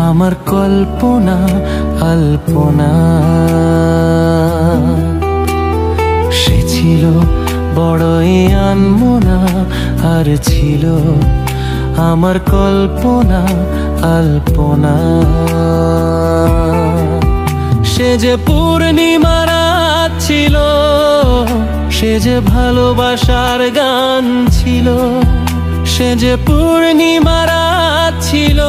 আমার কল্পনা আলপনা। সে ছিল বড়ই আনমনা, আর ছিল আমার কল্পনা আলপনা। সে যে পূর্ণিমা রাত ছিল, সে যে ভালোবাসার গান ছিল। সে যে পূর্ণিমা রাত ছিল,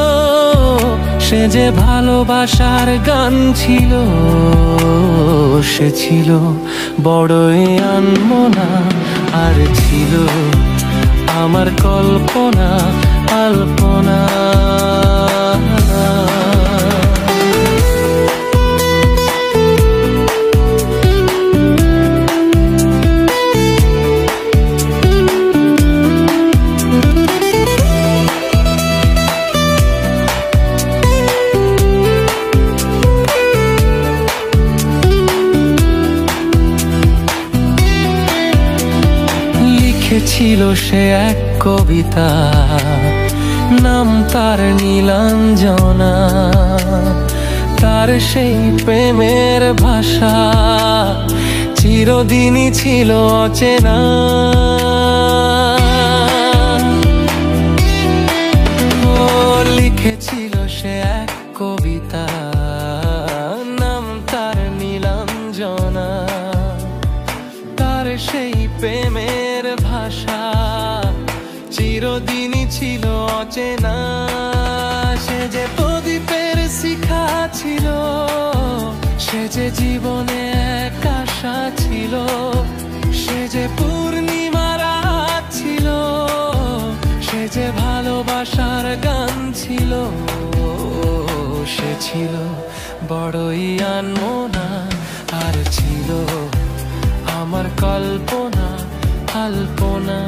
সে যে ভালোবাসার গান ছিল। সে ছিল বড়ই আনমনা, আর ছিল আমার কল্পনা আলপনা। ছিল সে এক কবিতা, নাম তার নীলাঞ্জনা। তার সেই প্রেমের ভাষা চিরদিনই ছিল অচেনা। ও লিখেছিল সে এক কবিতা, নাম তার নীলাঞ্জনা। তার সেই প্রেমের ভাষা চিরদিনই ছিল অচেনা। সে যে প্রদীপের শিখা ছিল, সে যে জীবনে এক আশা ছিল। সে যে পূর্ণিমা রাত ছিল, সে যে ভালোবাসার গান ছিল। সে ছিল বড়ই আনমনা, আর ছিল আমার কল্পনা আলপনা।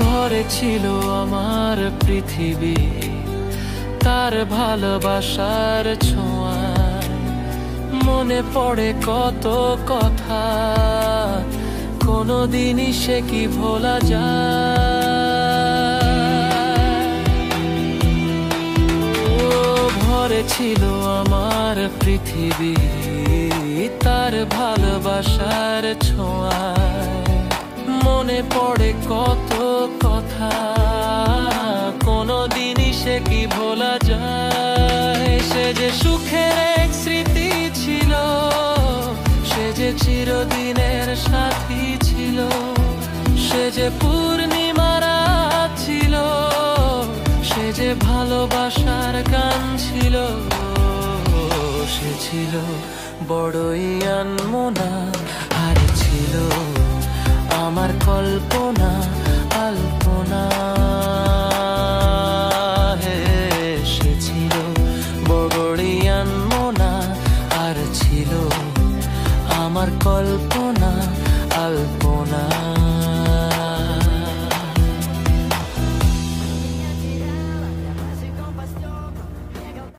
ভরে ছিল আমার পৃথিবী তার ভালোবাসার ছোঁয়ায়। মনে পড়ে কত কথা, কোনোদিনই সে কি ভোলা যায়। ও ভরে ছিল আমার পৃথিবী তার ভালোবাসার ছোঁয়ায়। মনে পড়ে কত কথা, কোনোদিনই সে কি ভোলা যায়। সে যে সুখের এক স্মৃতি ছিল, সে যে চিরদিনের সাথী ছিল। সে যে পূর্ণিমা রাত ছিল, সে যে ভালোবাসার গান ছিল। সে ছিল বড়ই আনমনা, আর ছিল আমার কল্পনা আলপনা। সে ছিল বড়ই আনমনা, আর ছিল আমার কল্পনা।